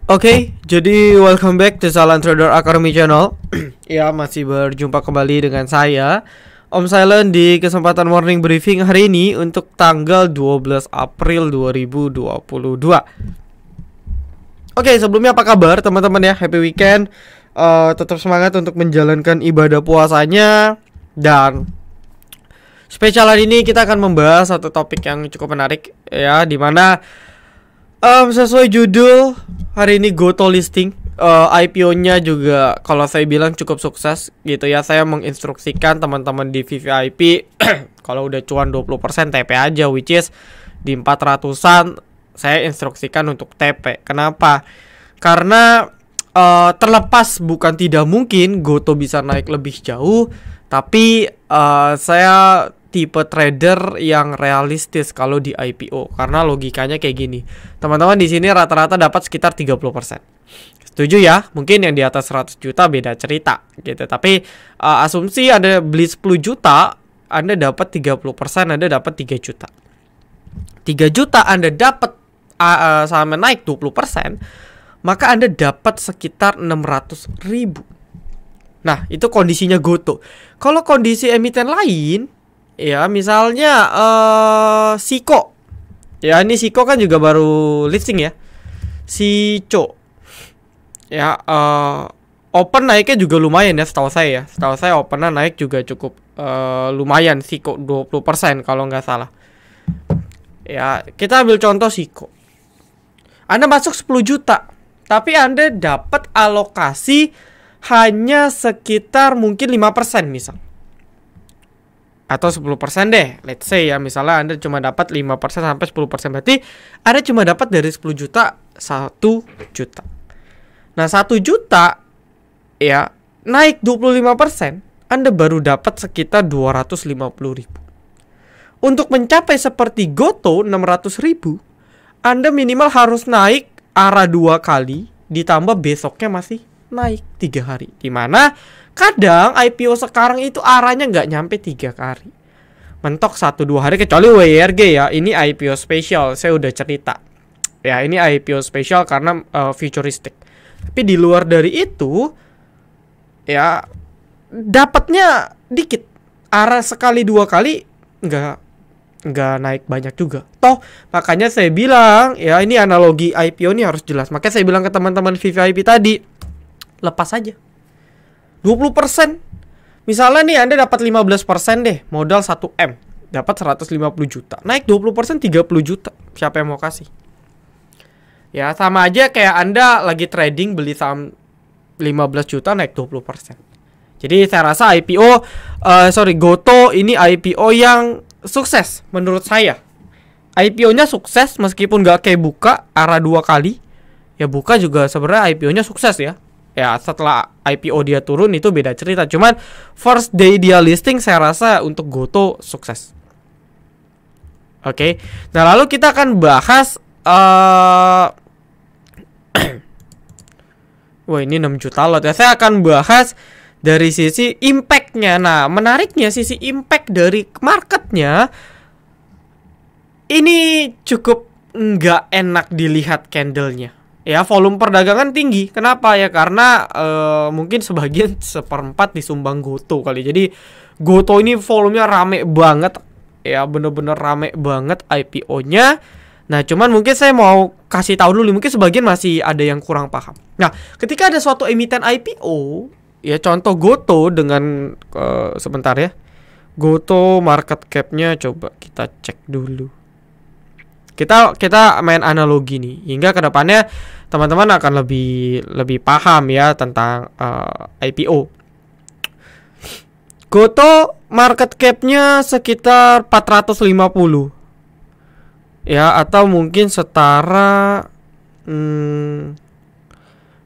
Jadi welcome back to Silent Trader Academy Channel. Ya, masih berjumpa kembali dengan saya, Om Silent, di kesempatan morning briefing hari ini untuk tanggal 12 April 2022. Sebelumnya apa kabar teman-teman ya? Happy weekend. Tetap semangat untuk menjalankan ibadah puasanya. Dan spesial hari ini kita akan membahas satu topik yang cukup menarik ya, dimana sesuai judul, hari ini Goto listing, IPO-nya juga kalau saya bilang cukup sukses gitu ya. Saya menginstruksikan teman-teman di VVIP kalau udah cuan 20% TP aja, which is di 400-an saya instruksikan untuk TP. Kenapa? Karena terlepas bukan tidak mungkin Goto bisa naik lebih jauh, tapi saya tipe trader yang realistis kalau di IPO, karena logikanya kayak gini. Teman-teman di sini rata-rata dapat sekitar 30%. Setuju ya? Mungkin yang di atas 100 juta beda cerita gitu. Tapi asumsi Anda beli 10 juta, Anda dapat 30%, Anda dapat 3 juta. 3 juta Anda dapat sama naik 20%, maka Anda dapat sekitar 600.000. Nah, itu kondisinya Goto. Kalau kondisi emiten lain, ya misalnya Siko. Ya, ini Siko kan juga baru listing ya. Sico. Ya, open naiknya juga lumayan ya setahu saya ya. Setahu saya opennya naik juga cukup lumayan, Siko 20% kalau nggak salah. Ya, kita ambil contoh Siko. Anda masuk 10 juta, tapi Anda dapat alokasi hanya sekitar mungkin 5% misal, atau 10% deh, let's say ya. Misalnya Anda cuma dapat 5% sampai 10%, berarti Anda cuma dapat dari 10 juta 1 juta. Nah, 1 juta ya naik 25%, Anda baru dapat sekitar 250.000. Untuk mencapai seperti Goto 600.000, Anda minimal harus naik arah 2 kali, ditambah besoknya masih naik 3 hari. Dimana kadang IPO sekarang itu arahnya nggak nyampe 3 hari, mentok 1-2 hari, kecuali WRG ya. Ini IPO spesial, saya udah cerita ya, ini IPO spesial karena futuristik. Tapi di luar dari itu ya dapatnya dikit, arah sekali 2 kali nggak naik banyak juga. Toh makanya saya bilang ya, ini analogi IPO ini harus jelas. Makanya saya bilang ke teman-teman VVIP tadi, lepas aja 20%. Misalnya nih Anda dapat 15% deh, modal 1M, dapat 150 juta. Naik 20% 30 juta. Siapa yang mau kasih? Ya, sama aja kayak Anda lagi trading beli saham 15 juta naik 20%. Jadi saya rasa Goto ini IPO yang sukses menurut saya. IPO-nya sukses meskipun gak kayak buka arah 2 kali. Ya, buka juga sebenarnya IPO-nya sukses ya. Ya, setelah IPO dia turun itu beda cerita. Cuman first day dia listing saya rasa untuk Goto sukses. Nah lalu kita akan bahas wah, ini 6 juta lot ya. Saya akan bahas dari sisi impact-nya. Nah, menariknya sisi impact dari marketnya ini cukup nggak enak dilihat candlenya. Ya, volume perdagangan tinggi. Kenapa ya? Karena mungkin sebagian 1/4 disumbang Goto kali. Jadi Goto ini volumenya rame banget. Ya, bener-bener rame banget IPO-nya. Nah, cuman mungkin saya mau kasih tahu dulu, mungkin sebagian masih ada yang kurang paham. Nah, ketika ada suatu emiten IPO, ya contoh Goto dengan sebentar ya. Goto market cap-nya coba kita cek dulu. Kita main analogi nih, hingga kedepannya teman-teman akan lebih paham ya tentang IPO. Goto market cap-nya sekitar 450 ya, atau mungkin setara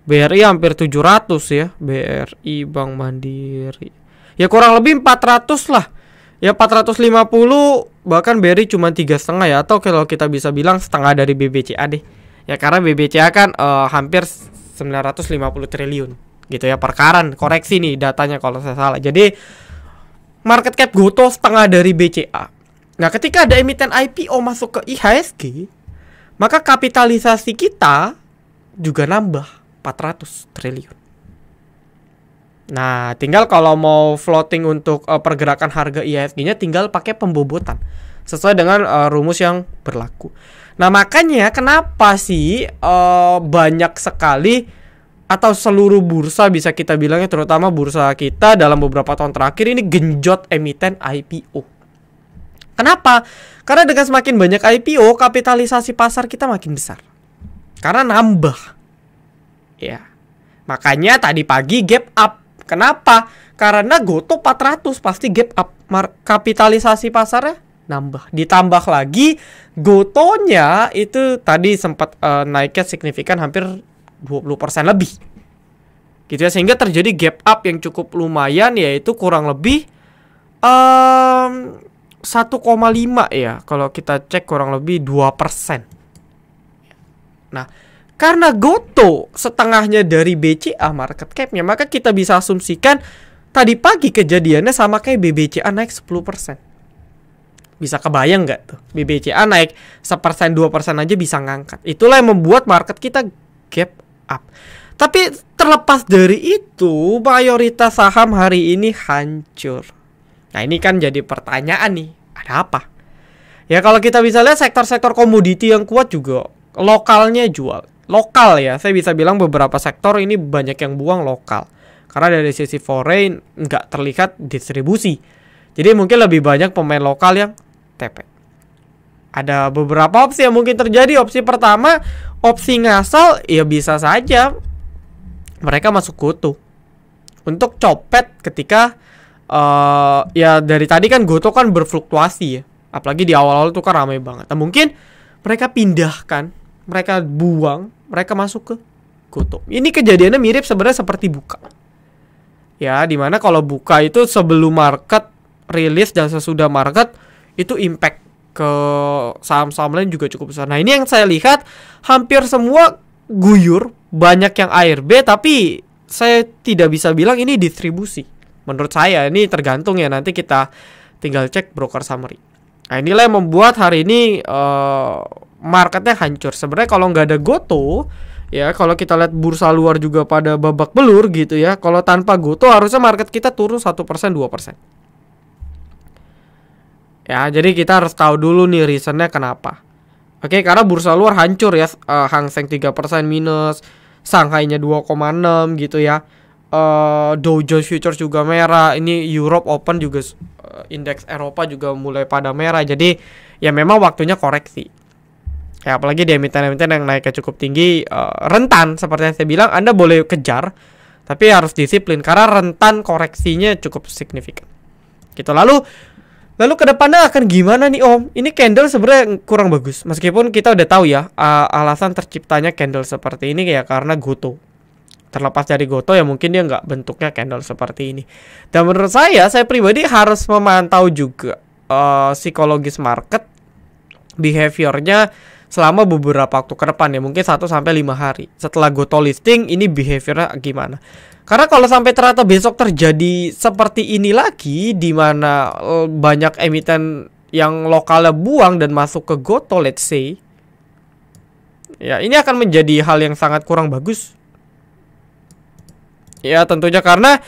BRI hampir 700 ya. BRI Bank Mandiri ya kurang lebih 400 lah ya, 450. Bahkan BRI cuma 3,5 ya, atau kalau kita bisa bilang setengah dari BBCA deh ya, karena BBCA kan hampir 950 triliun gitu ya perkaran. Koreksi nih datanya kalau saya salah. Jadi market cap Goto setengah dari BCA. Nah, ketika ada emiten IPO masuk ke IHSG, maka kapitalisasi kita juga nambah 400 triliun. Nah, tinggal kalau mau floating untuk pergerakan harga IHSG-nya tinggal pakai pembobotan sesuai dengan rumus yang berlaku. Nah, makanya kenapa sih banyak sekali atau seluruh bursa bisa kita bilangnya, terutama bursa kita dalam beberapa tahun terakhir ini genjot emiten IPO. Kenapa? Karena dengan semakin banyak IPO, kapitalisasi pasar kita makin besar. Karena nambah. Ya. Makanya tadi pagi gap up. Kenapa? Karena Goto 400 pasti gap up. Kapitalisasi pasarnya nambah. Ditambah lagi Gotonya itu tadi sempat naiknya signifikan hampir 20% lebih. Gitu ya, sehingga terjadi gap up yang cukup lumayan, yaitu kurang lebih 1,5 ya. Kalau kita cek kurang lebih 2%. Nah, karena Goto setengahnya dari BCA market cap-nya, maka kita bisa asumsikan tadi pagi kejadiannya sama kayak BBCA naik 10%. Bisa kebayang nggak tuh? BBCA naik 1%, 2% aja bisa ngangkat. Itulah yang membuat market kita gap up. Tapi terlepas dari itu, mayoritas saham hari ini hancur. Nah, ini kan jadi pertanyaan nih, ada apa? Ya, kalau kita bisa lihat sektor-sektor komoditi yang kuat juga lokalnya jual. Lokal ya, saya bisa bilang beberapa sektor ini banyak yang buang lokal. Karena dari sisi foreign nggak terlihat distribusi. Jadi mungkin lebih banyak pemain lokal yang TP. Ada beberapa opsi yang mungkin terjadi. Opsi pertama, opsi ngasal, ya bisa saja mereka masuk Goto untuk copet ketika ya dari tadi kan Goto kan berfluktuasi ya. Apalagi di awal-awal tuh kan ramai banget. Nah, mungkin mereka pindahkan, mereka buang, mereka masuk ke Goto. Ini kejadiannya mirip sebenarnya seperti Buka. Ya, dimana kalau Buka itu sebelum market rilis dan sesudah market itu impact ke saham-saham lain juga cukup besar. Nah, ini yang saya lihat hampir semua guyur, banyak yang ARB, tapi saya tidak bisa bilang ini distribusi. Menurut saya ini tergantung ya, nanti kita tinggal cek broker summary. Nah, inilah yang membuat hari ini marketnya hancur. Sebenarnya kalau nggak ada Goto, ya kalau kita lihat bursa luar juga pada babak belur gitu ya. Kalau tanpa Goto harusnya market kita turun 1%, 2%. Ya, jadi kita harus tahu dulu nih reasonnya kenapa. Oke, karena bursa luar hancur ya. Hang Seng 3% minus, Shanghai-nya 2,6 gitu ya. Dow Jones Futures juga merah. Ini Europe Open juga, indeks Eropa juga mulai pada merah. Jadi ya memang waktunya koreksi. Ya, apalagi di emiten-emiten yang naiknya cukup tinggi, rentan seperti yang saya bilang. Anda boleh kejar, tapi harus disiplin karena rentan koreksinya cukup signifikan. Gitu. Lalu ke depannya akan gimana nih Om? Ini candle sebenarnya kurang bagus. Meskipun kita udah tahu ya alasan terciptanya candle seperti ini ya karena Goto. Terlepas dari Goto ya mungkin dia nggak bentuknya candle seperti ini. Dan menurut saya pribadi harus memantau juga psikologis market, behaviornya selama beberapa waktu ke depan ya. Mungkin 1-5 hari setelah Goto listing ini behaviornya gimana. Karena kalau sampai ternyata besok terjadi seperti ini lagi, di mana banyak emiten yang lokalnya buang dan masuk ke Goto, let's say, ya ini akan menjadi hal yang sangat kurang bagus. Ya tentunya karena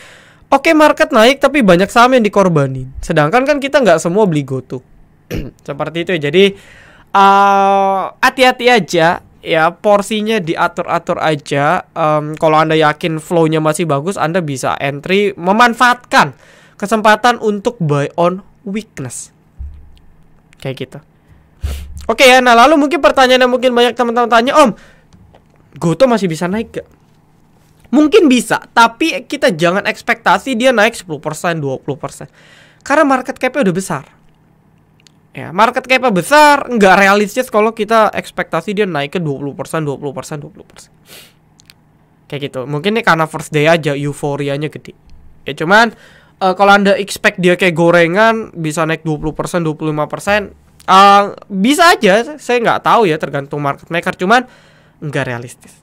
oke, market naik tapi banyak saham yang dikorbanin. Sedangkan kan kita nggak semua beli Goto. Seperti itu ya. Jadi hati-hati aja. Ya, porsinya diatur-atur aja. Kalau Anda yakin flow-nya masih bagus, Anda bisa entry, memanfaatkan kesempatan untuk buy on weakness. Kayak gitu. Oke ya, nah lalu mungkin pertanyaan yang mungkin banyak teman-teman tanya, Om, Goto masih bisa naik gak? Mungkin bisa, tapi kita jangan ekspektasi dia naik 10%, 20%. Karena market cap-nya udah besar. Ya, market cap-nya besar, nggak realistis kalau kita ekspektasi dia naik ke 20%. Kayak gitu. Mungkin ini karena first day aja, euforianya gede. Ya cuman, kalau Anda expect dia kayak gorengan, bisa naik 20%, 25%, bisa aja. Saya nggak tahu ya, tergantung market maker. Cuman, nggak realistis.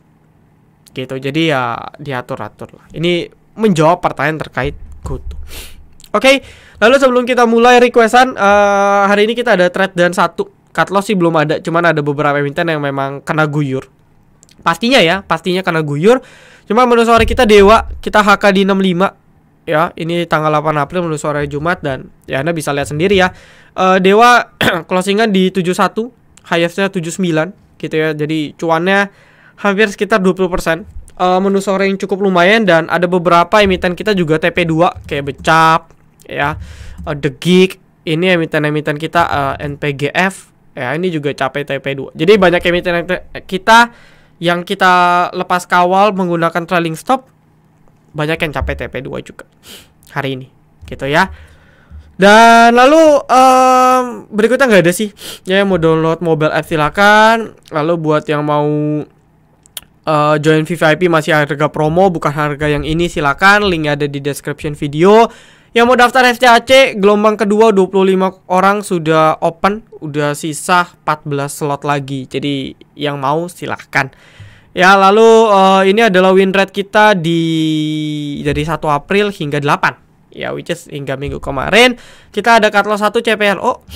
Gitu, jadi ya diatur-atur lah. Ini menjawab pertanyaan terkait Goto. Oke, lalu sebelum kita mulai requestan, hari ini kita ada trade dan 1 cut loss sih belum ada, cuman ada beberapa emiten yang memang kena guyur. Pastinya ya, pastinya karena guyur. Cuma menu sore kita Dewa, kita HK di 65. Ya, ini tanggal 8 April menu sore Jumat, dan ya Anda bisa lihat sendiri ya. Dewa closingan di 71, highestnya 79 gitu ya. Jadi cuannya hampir sekitar 20%. Menu sore yang cukup lumayan, dan ada beberapa emiten kita juga TP2 kayak Becap ya, The Geek. Ini emiten-emiten kita NPGF ya, ini juga capai TP2. Jadi banyak emiten kita yang kita lepas kawal menggunakan trailing stop, banyak yang capai TP2 juga hari ini gitu ya. Dan lalu berikutnya nggak ada sih ya. Mau download mobile app silakan. Lalu buat yang mau join VVIP masih harga promo, bukan harga yang ini, silakan, linknya ada di description video. Yang mau daftar FCAC gelombang kedua 25 orang sudah open, udah sisa 14 slot lagi. Jadi yang mau silahkan. Ya, lalu ini adalah win rate kita dari 1 April hingga 8. Ya, which is hingga minggu kemarin. Kita ada cut loss 1 CPRO.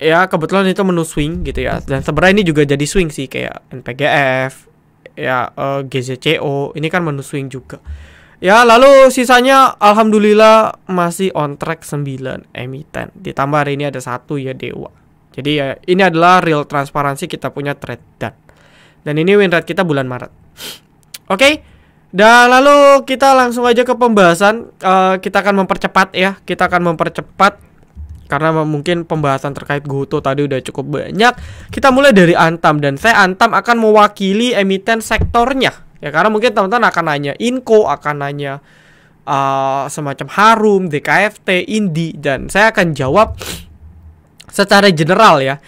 Ya, kebetulan itu menu swing gitu ya. Dan sebenarnya ini juga jadi swing sih, kayak NPGF, ya GZCO. Ini kan menu swing juga. Ya, lalu sisanya alhamdulillah masih on track 9 emiten. Ditambah hari ini ada 1 ya Dewa. Jadi ya ini adalah real transparansi kita punya trade done. Dan ini win rate kita bulan Maret. Oke. Dan lalu kita langsung aja ke pembahasan. Kita akan mempercepat ya. Kita akan mempercepat karena mungkin pembahasan terkait Goto tadi udah cukup banyak. Kita mulai dari Antam, dan saya Antam akan mewakili emiten sektornya. Ya, karena mungkin teman-teman akan nanya Inco, akan nanya semacam Harum, DKFT, Indi, dan saya akan jawab secara general ya.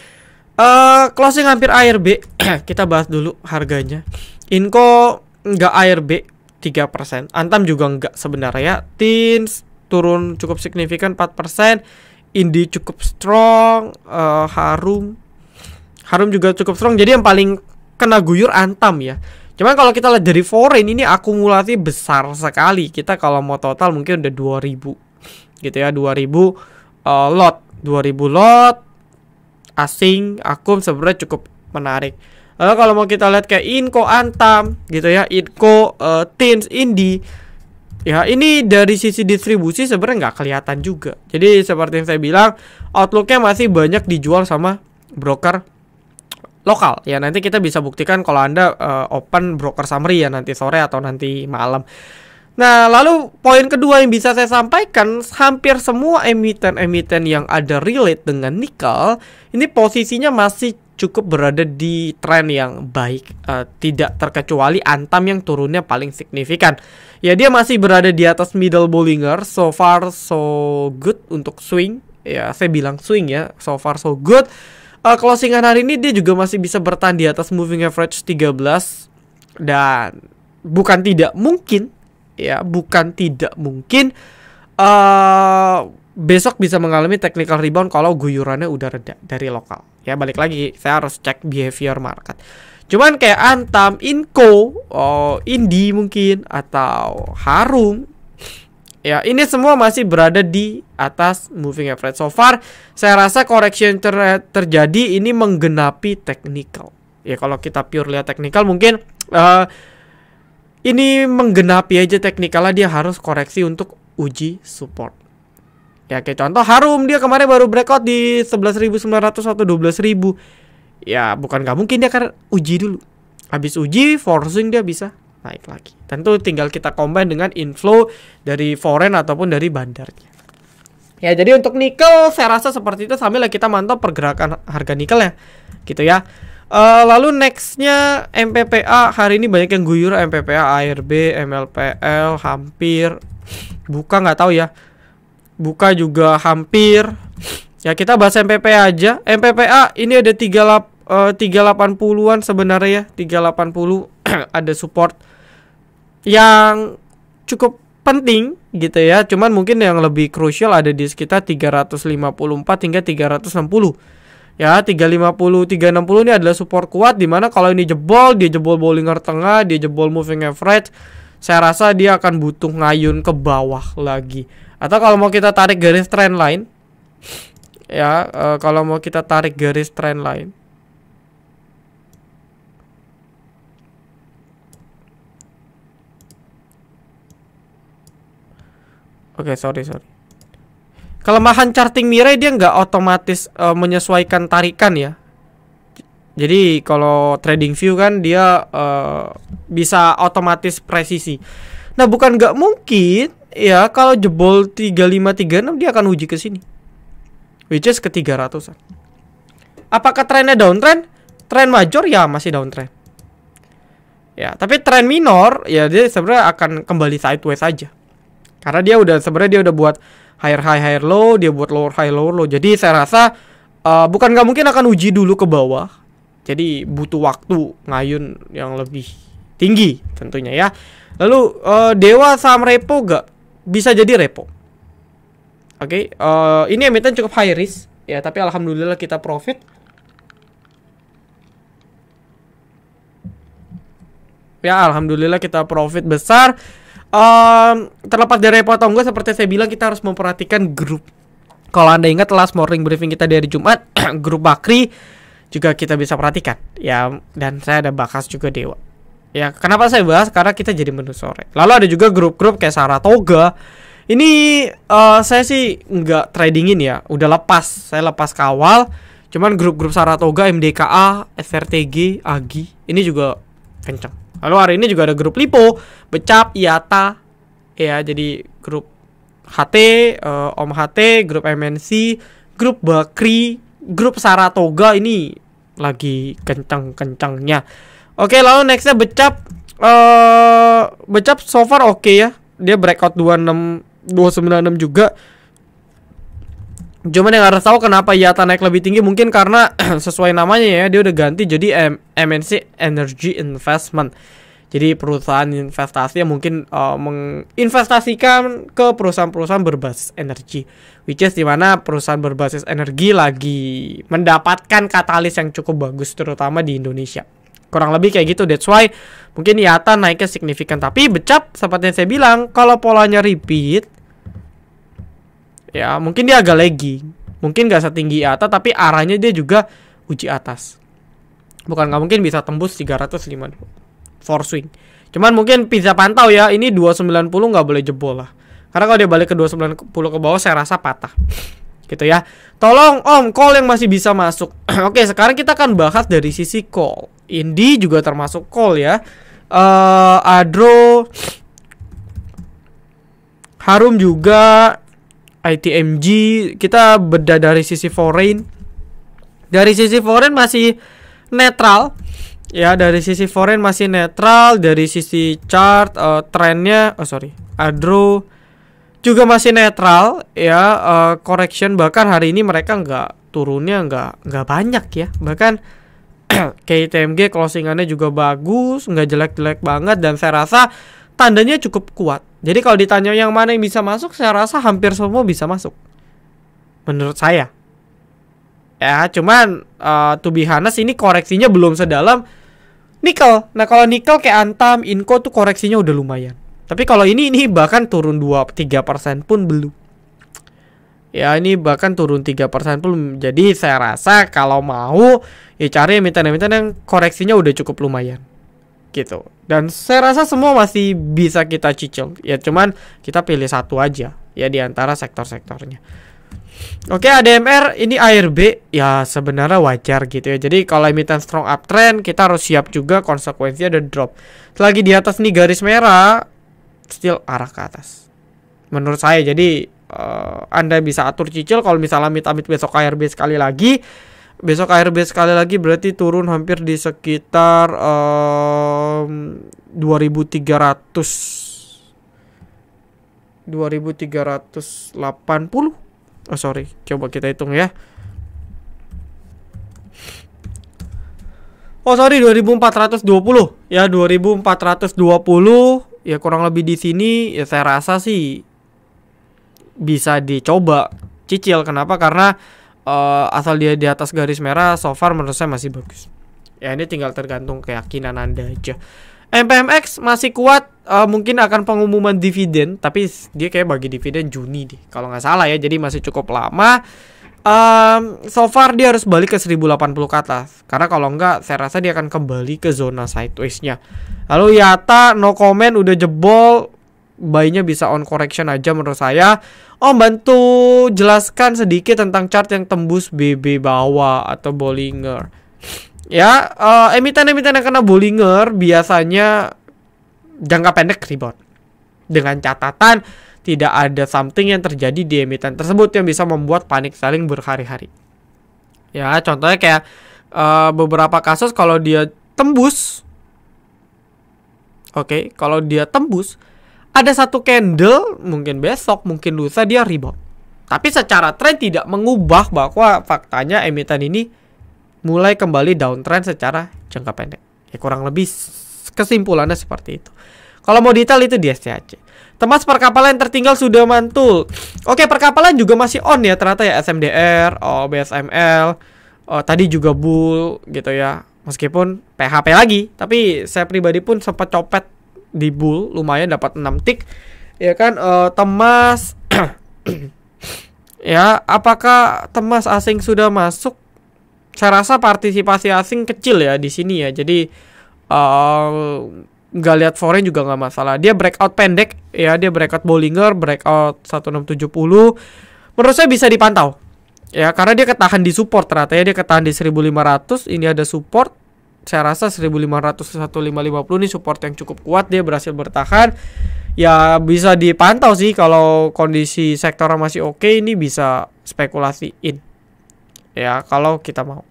Closing hampir ARB. Kita bahas dulu harganya. Inco enggak ARB 3%. Antam juga enggak sebenarnya. Tins turun cukup signifikan 4%. Indi cukup strong. Harum juga cukup strong. Jadi yang paling kena guyur Antam ya. Cuman kalau kita lihat dari foreign, ini akumulasi besar sekali. Kita kalau mau total mungkin udah 2000 gitu ya, 2000 lot. 2000 lot asing akum sebenarnya cukup menarik. Lalu kalau mau kita lihat kayak Inco, Antam gitu ya, Inco, Tins, Indi, ya ini dari sisi distribusi sebenarnya nggak kelihatan juga. Jadi seperti yang saya bilang, outlooknya masih banyak dijual sama broker lokal. Ya nanti kita bisa buktikan kalau Anda open broker summary ya nanti sore atau nanti malam. Nah, lalu poin kedua yang bisa saya sampaikan, hampir semua emiten-emiten yang ada relate dengan nikel ini posisinya masih cukup berada di tren yang baik. Tidak terkecuali Antam yang turunnya paling signifikan. Ya, dia masih berada di atas middle Bollinger. So far so good untuk swing. Ya, saya bilang swing ya. So far so good. Closingan hari ini dia juga masih bisa bertahan di atas moving average 13. Dan bukan tidak mungkin, ya bukan tidak mungkin besok bisa mengalami technical rebound kalau guyurannya udah reda dari lokal. Ya balik lagi, saya harus cek behavior market. Cuman kayak Antam, Inco, Indi mungkin, atau Harum, ya ini semua masih berada di atas moving average. So far saya rasa correction terjadi ini menggenapi technical. Ya kalau kita pure lihat technical mungkin ini menggenapi aja technicalnya, dia harus koreksi untuk uji support. Ya kayak contoh Harum, dia kemarin baru breakout di 11.900 atau 12.000. Ya bukan nggak mungkin, dia akan uji dulu. Habis uji forcing dia bisa naik lagi. Tentu tinggal kita combine dengan inflow dari foreign ataupun dari bandarnya. Ya jadi untuk nikel saya rasa seperti itu, sambil kita mantau pergerakan harga nikel ya gitu ya. Lalu nextnya MPPA, hari ini banyak yang guyur. MPPA, ARB, MLPL hampir, buka nggak tahu ya, buka juga hampir. Ya kita bahas MPPA aja. MPPA ini ada 380-an sebenarnya ya, 380 ada support yang cukup penting gitu ya. Cuman mungkin yang lebih krusial ada di sekitar 354 hingga 360. Ya 350, 360 ini adalah support kuat, dimana kalau ini jebol, dia jebol Bollinger Tengah, dia jebol moving average, saya rasa dia akan butuh ngayun ke bawah lagi. Atau kalau mau kita tarik garis trend line, ya kalau mau kita tarik garis trend line, Oke, sorry. Kelemahan charting Mirai, dia nggak otomatis menyesuaikan tarikan ya. Jadi kalau trading view kan dia bisa otomatis presisi. Nah, bukan nggak mungkin ya kalau jebol 3536 dia akan uji ke sini. Which is ke 300-an. Apakah trennya downtrend? Tren major ya masih downtrend. Ya, tapi tren minor ya dia sebenarnya akan kembali sideways saja. Karena dia udah buat higher high higher low, dia buat lower high lower low. Jadi saya rasa bukan nggak mungkin akan uji dulu ke bawah. Jadi butuh waktu ngayun yang lebih tinggi tentunya ya. Lalu Dewa saham repo gak? Bisa jadi repo. Oke, ini emiten cukup high risk ya, tapi alhamdulillah kita profit. Ya, alhamdulillah kita profit besar. Terlepas dari repo atau enggak, seperti saya bilang kita harus memperhatikan grup. Kalau Anda ingat last morning briefing kita dari Jumat, grup Bakri juga kita bisa perhatikan ya, dan saya ada bahas juga Dewa. Ya, kenapa saya bahas? Karena kita jadi menu sore. Lalu ada juga grup-grup kayak Saratoga. Ini saya sih nggak tradingin ya, udah lepas. Saya lepas kawal. Cuman grup-grup Saratoga, MDKA, SRTG, Agi ini juga kenceng. Lalu hari ini juga ada grup Lipo, Becap, IATA, ya jadi grup HT, Om HT, grup MNC, grup Bakri, grup Saratoga ini lagi kencang-kencangnya. Oke, lalu nextnya Becap. Becap so far oke ya. Dia breakout 296 juga. Cuman yang harus tahu kenapa IATA naik lebih tinggi, mungkin karena sesuai namanya ya, dia udah ganti jadi MNC Energy Investment. Jadi perusahaan investasi yang mungkin menginvestasikan ke perusahaan-perusahaan berbasis energi, which is dimana perusahaan berbasis energi lagi mendapatkan katalis yang cukup bagus terutama di Indonesia. Kurang lebih kayak gitu, that's why mungkin IATA naiknya signifikan. Tapi Becap seperti yang saya bilang, kalau polanya repeat ya mungkin dia agak lagging. Mungkin gak setinggi IATA, tapi arahnya dia juga uji atas. Bukan gak mungkin bisa tembus 350 for swing. Cuman mungkin bisa pantau ya, ini 290 gak boleh jebol lah. Karena kalau dia balik ke 290 ke bawah saya rasa patah. Gitu ya. Tolong Om, call yang masih bisa masuk. Oke, sekarang kita akan bahas dari sisi call. Indi juga termasuk call ya. Adro, Harum juga, ITMG. Kita beda dari sisi foreign. Dari sisi foreign masih netral. Ya, dari sisi foreign masih netral. Dari sisi chart trennya, Adro juga masih netral ya. Correction, bahkan hari ini mereka turunnya nggak banyak ya. Bahkan KTMG closingannya juga bagus, nggak jelek-jelek banget, dan saya rasa tandanya cukup kuat. Jadi kalau ditanya yang mana yang bisa masuk, saya rasa hampir semua bisa masuk menurut saya ya. Cuman to be honest, ini koreksinya belum sedalam nikel. Nah, kalau nikel kayak Antam, Inco tuh koreksinya udah lumayan. Tapi kalau ini bahkan turun 2-3% pun belum. Ya, ini bahkan turun 3% pun. Jadi saya rasa kalau mau ya cari emiten-emiten yang koreksinya udah cukup lumayan. Gitu. Dan saya rasa semua masih bisa kita cicil. Ya cuman kita pilih satu aja ya di antara sektor-sektornya. Oke, ADMR ini ARB ya sebenarnya wajar gitu ya. Jadi kalau emiten strong uptrend, kita harus siap juga konsekuensinya ada drop. Selagi di atas nih garis merah, still arah ke atas menurut saya. Jadi Anda bisa atur cicil. Kalau misalnya amit-amit besok ARB sekali lagi, berarti turun hampir di sekitar 2380. Coba kita hitung ya. 2420 ya, 2420 ya, kurang lebih di sini ya. Saya rasa sih bisa dicoba cicil. Kenapa? Karena asal dia di atas garis merah, so far menurut saya masih bagus. Ya, ini tinggal tergantung keyakinan Anda aja. MPMX masih kuat, mungkin akan pengumuman dividen, tapi dia kayak bagi dividen Juni deh kalau nggak salah ya. Jadi masih cukup lama. So far dia harus balik ke 1080 ke atas. Karena kalau nggak, saya rasa dia akan kembali ke zona sideways-nya. Lalu Yata no comment, udah jebol. buy-nya bisa on correction aja menurut saya. Bantu jelaskan sedikit tentang chart yang tembus BB bawah atau Bollinger. Ya, emiten-emiten yang kena Bollinger biasanya jangka pendek rebound. Dengan catatan tidak ada something yang terjadi di emiten tersebut yang bisa membuat panic selling berhari-hari. Ya, contohnya kayak beberapa kasus kalau dia tembus, kalau dia tembus, ada satu candle, mungkin besok, mungkin lusa dia rebound. Tapi secara trend tidak mengubah bahwa faktanya emiten ini mulai kembali downtrend secara jangka pendek. Ya, kurang lebih kesimpulannya seperti itu. Kalau mau detail itu di SCHC. Temas perkapalan yang tertinggal sudah mantul. Perkapalan juga masih on ya ternyata ya, SMDR, BSML, tadi juga bull gitu ya. Meskipun PHP lagi, tapi saya pribadi pun sempat copet di bull, lumayan dapat 6 tick. Ya kan, Temas ya, apakah Temas asing sudah masuk? Saya rasa partisipasi asing kecil ya di sini ya. Jadi nggak lihat foreign juga nggak masalah. Dia breakout pendek ya, dia breakout Bollinger, breakout 1670. Menurut saya bisa dipantau. Ya, karena dia ketahan di support ternyata ya, dia ketahan di 1500, ini ada support. Saya rasa 1500 1550 ini support yang cukup kuat, dia berhasil bertahan. Ya, bisa dipantau sih kalau kondisi sektor masih oke, ini bisa spekulasiin. Ya, kalau kita mau.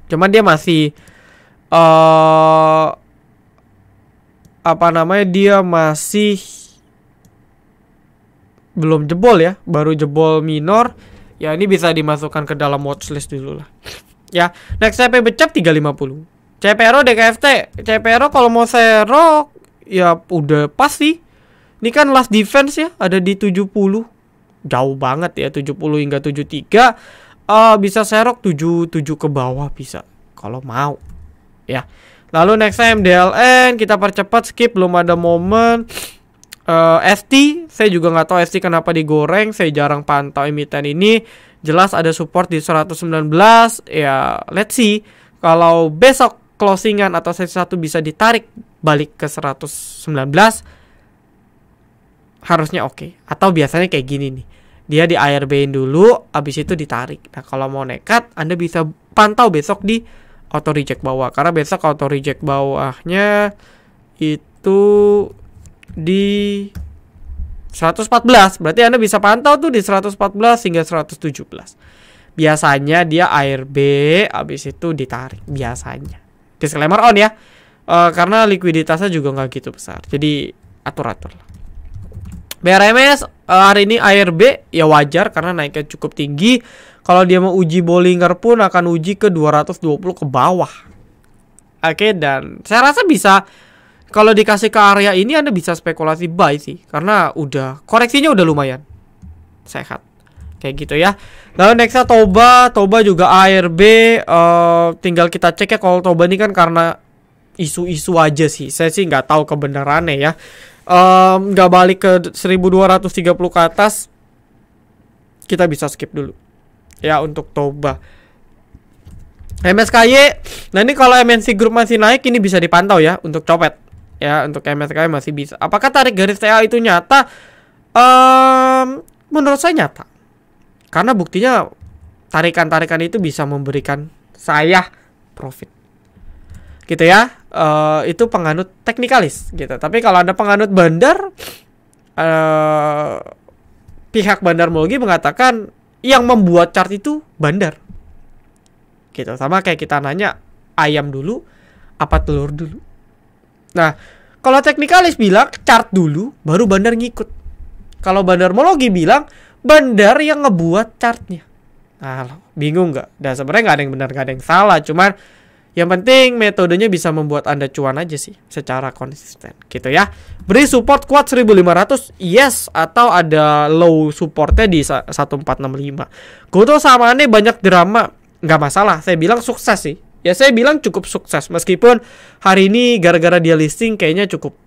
Cuman dia masih dia masih belum jebol ya, baru jebol minor. Ya, ini bisa dimasukkan ke dalam watchlist dulu lah. Ya, next CP becap 350. CPRO DKFT. CPRO kalau mau serok ya udah pas sih. Ini kan last defense ya, ada di 70. Jauh banget ya, 70 hingga 73. Bisa serok 77 ke bawah bisa kalau mau. Ya. Lalu next MDLN kita percepat, skip, belum ada momen. ST, saya juga nggak tahu ST kenapa digoreng, saya jarang pantau emiten ini. Jelas ada support di 119. Ya, let's see kalau besok closingan atau sesi 1 bisa ditarik balik ke 119, harusnya oke. Atau biasanya kayak gini nih, dia di ARB-in dulu, abis itu ditarik. Nah, kalau mau nekat, Anda bisa pantau besok di auto reject bawah, karena besok auto reject bawahnya itu di 114. Berarti Anda bisa pantau tuh di 114 hingga 117. Biasanya dia ARB, abis itu ditarik biasanya. Disclaimer on ya, karena likuiditasnya juga nggak gitu besar, jadi atur-atur. BRMS hari ini ARB ya wajar karena naiknya cukup tinggi. Kalau dia mau uji Bollinger pun akan uji ke 220 ke bawah. Dan saya rasa bisa, kalau dikasih ke area ini Anda bisa spekulasi buy sih, karena udah koreksinya udah lumayan sehat. Kayak gitu ya. Lalu nextnya Toba juga ARB. Tinggal kita cek ya, kalau Toba ini kan karena isu-isu aja sih. Saya sih nggak tahu kebenarannya ya. Nggak balik ke 1230 ke atas, kita bisa skip dulu ya untuk Toba. MSKY, nah ini kalau MNC Group masih naik, ini bisa dipantau ya untuk copet ya. Untuk MSKY masih bisa. Apakah tarik garis TA itu nyata? Menurut saya nyata, karena buktinya tarikan-tarikan itu bisa memberikan saya profit gitu ya. Itu penganut teknikalis gitu. Tapi kalau Anda penganut bandar, pihak bandarmologi mengatakan yang membuat chart itu bandar gitu. Sama kayak kita nanya, ayam dulu apa telur dulu. Nah, kalau teknikalis bilang chart dulu baru bandar ngikut. Kalau bandarmologi bilang bandar yang ngebuat chartnya. Nah, bingung nggak? Dan sebenarnya nggak ada yang benar, nggak ada yang salah. Cuman yang penting metodenya bisa membuat Anda cuan aja sih secara konsisten gitu ya. Beri support kuat 1500, yes, atau ada low supportnya di 1465. Goto sama aneh banyak drama, nggak masalah. Saya bilang sukses sih. Ya saya bilang cukup sukses, meskipun hari ini gara-gara dia listing kayaknya cukup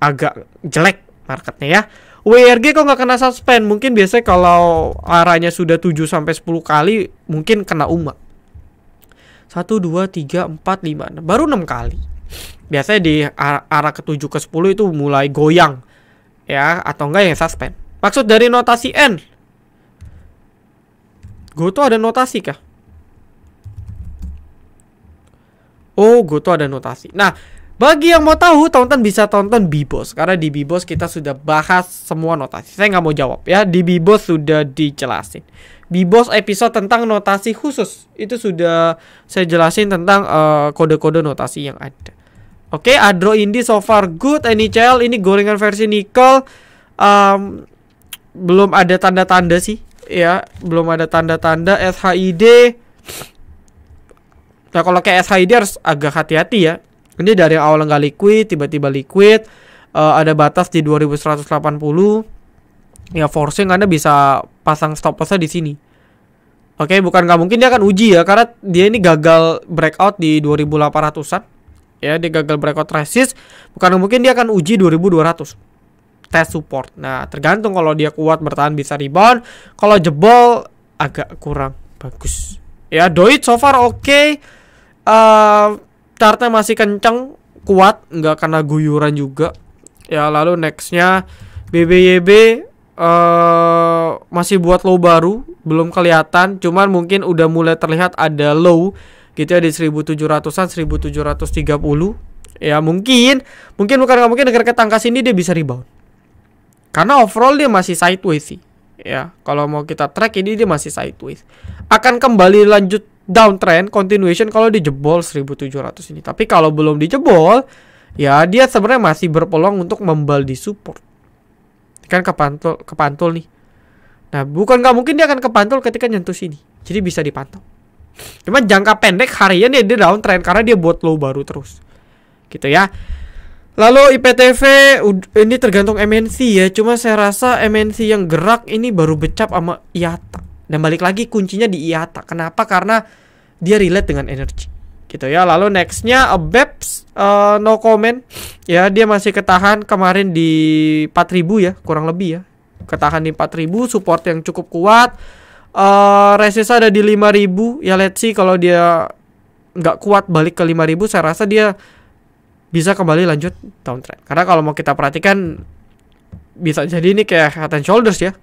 agak jelek marketnya ya. WRG kok nggak kena suspend? Mungkin biasanya kalau arahnya sudah 7-10 kali mungkin kena UMA. 1, 2, 3, 4, 5, 6. Baru 6 kali. Biasanya di arah ke-7 ke-10 itu mulai goyang. ya, atau enggak yang suspend. Maksud dari notasi N, Goto ada notasi kah? Oh, Goto ada notasi. Nah, bagi yang mau tahu, tonton bisa tonton Bibos, karena di Bibos kita sudah bahas semua notasi. Saya nggak mau jawab ya, di Bibos sudah dijelasin. Bibos episode tentang notasi khusus itu sudah saya jelasin tentang kode-kode notasi yang ada. Oke, Adro Indi so far good. NHL ini gorengan versi nikel, belum ada tanda-tanda sih ya, belum ada tanda-tanda. SHID, nah kalau kayak SHID harus agak hati-hati ya. Ini dari awal nggak liquid, tiba-tiba liquid, ada batas di 2180. Ya forcing Anda bisa pasang stop lossnya di sini. Oke, bukan nggak mungkin dia akan uji ya, karena dia ini gagal breakout di 2800-an. Ya, dia gagal breakout resist, bukan mungkin dia akan uji 2200. Test support. Nah, tergantung, kalau dia kuat bertahan bisa rebound, kalau jebol agak kurang bagus. Ya, Doit so far oke. Chartnya masih kenceng, kuat, nggak kena guyuran juga. Ya, lalu nextnya BBYB masih buat low baru, belum kelihatan, cuman mungkin udah mulai terlihat ada low gitu ya di 1700-an, 1730. Ya, mungkin bukan nggak mungkin dekat angka sini dia bisa rebound. Karena overall dia masih sideways sih. Ya, kalau mau kita track ini dia masih sideways. Akan kembali lanjut downtrend continuation kalau dijebol 1700 ini. Tapi kalau belum dijebol, ya dia sebenarnya masih berpeluang untuk membal di support. Kan kepantul nih. Nah, bukan nggak mungkin dia akan kepantul ketika nyentuh sini. Jadi bisa dipantau. Cuman jangka pendek harian dia downtrend karena dia buat low baru terus. Gitu ya. Lalu IPTV ini tergantung MNC ya. Cuma saya rasa MNC yang gerak ini baru becap sama IATA. Dan balik lagi kuncinya di IATA. Kenapa? Karena dia relate dengan energi. Gitu ya. Lalu nextnya BEPS, no comment. Ya, dia masih ketahan kemarin di 4000 ya, kurang lebih ya. Ketahan di 4000, support yang cukup kuat. Resist ada di 5000. Ya, let's see kalau dia nggak kuat balik ke 5000, saya rasa dia bisa kembali lanjut downtrend. Karena kalau mau kita perhatikan, bisa jadi ini kayak head and shoulders ya.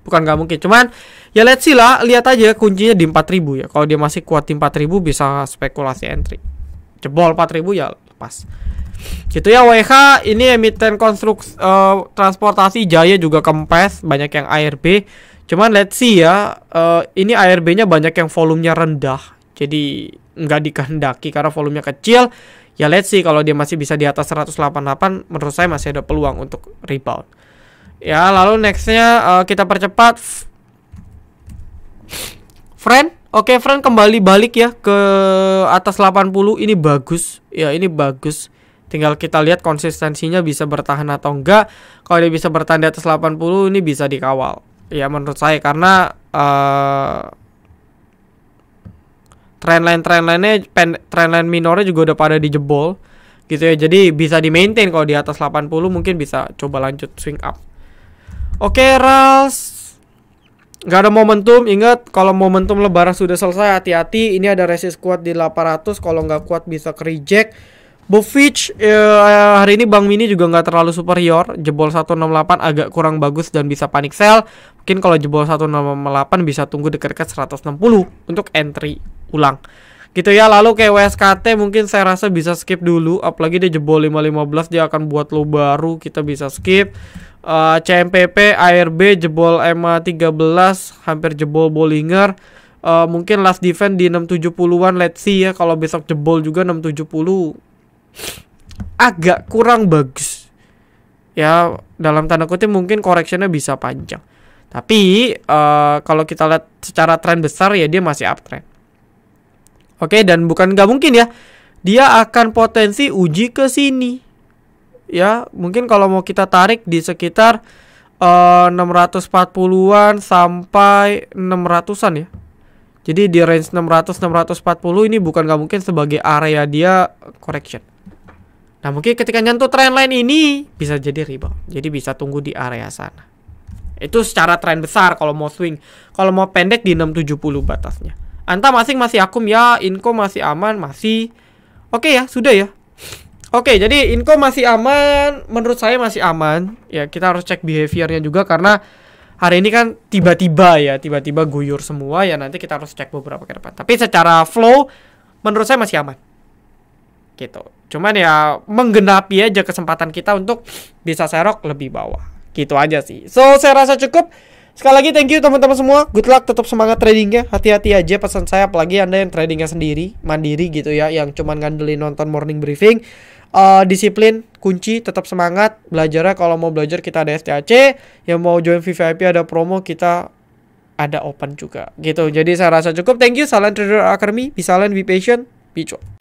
Bukan nggak mungkin, cuman ya let's see lah, lihat aja kuncinya di 4000 ya. Kalau dia masih kuat di 4000 bisa spekulasi entry. Jebol 4000 ya lepas. Gitu ya. WH ini emiten transportasi Jaya juga kempes, banyak yang ARB. Cuman let's see ya, ini ARB-nya banyak yang volumenya rendah. Jadi nggak dikehendaki karena volumenya kecil. Ya let's see, kalau dia masih bisa di atas 188, menurut saya masih ada peluang untuk rebound. Ya, lalu nextnya kita percepat. Friend, oke, Friend kembali balik ya ke atas 80. Ini bagus. Ya, ini bagus. Tinggal kita lihat konsistensinya bisa bertahan atau enggak. Kalau dia bisa bertahan di atas 80, ini bisa dikawal. Ya, menurut saya karena trendline-nya, trendline minornya juga udah pada dijebol gitu ya. Jadi bisa di-maintain kalau di atas 80, mungkin bisa coba lanjut swing up. Oke, Rals. Gak ada momentum. Ingat, kalau momentum lebaran sudah selesai, hati-hati. Ini ada resist kuat di 800. Kalau nggak kuat bisa ke reject. Bovich hari ini Bank Mini juga nggak terlalu superior. Jebol 168 agak kurang bagus dan bisa panic sell. Mungkin kalau jebol 168 bisa tunggu dekat-dekat 160 untuk entry ulang. Gitu ya. Lalu kayak WSKT mungkin saya rasa bisa skip dulu. Apalagi dia jebol 515, dia akan buat low baru. Kita bisa skip. CMPP, ARB jebol EMA 13, hampir jebol Bollinger. Mungkin last defense di 670-an. Let's see ya. Kalau besok jebol juga 670, agak kurang bagus ya, dalam tanda kutip mungkin correctionnya bisa panjang. Tapi kalau kita lihat secara tren besar ya dia masih uptrend. Oke, dan bukan nggak mungkin ya, dia akan potensi uji ke sini ya. Mungkin kalau mau kita tarik di sekitar 640-an sampai 600-an ya. Jadi di range 600-640 ini bukan nggak mungkin sebagai area dia correction. Nah, mungkin ketika nyentuh trendline ini bisa jadi rebound. Jadi bisa tunggu di area sana. Itu secara tren besar kalau mau swing. Kalau mau pendek di 670 batasnya. Anta masih akum ya, Inco masih aman, masih. Oke ya, sudah ya. Oke, jadi Inco masih aman, menurut saya masih aman. Ya, kita harus cek behaviornya juga karena hari ini kan tiba-tiba guyur semua ya, nanti kita harus cek beberapa ke depan. Tapi secara flow menurut saya masih aman. Gitu. Cuman ya menggenapi aja kesempatan kita untuk bisa serok lebih bawah. Gitu aja sih. So, saya rasa cukup. Sekali lagi thank you teman-teman semua. Good luck, tetap semangat tradingnya. Hati-hati aja pesan saya, apalagi Anda yang tradingnya sendiri, mandiri gitu ya, yang cuman ngandelin nonton morning briefing. Disiplin kunci, tetap semangat belajarnya. Kalau mau belajar kita ada STAC, yang mau join VVIP ada promo, kita ada open juga gitu. Jadi saya rasa cukup. Thank you. Salam Trader Academy. Be silent, be patient, be cuan.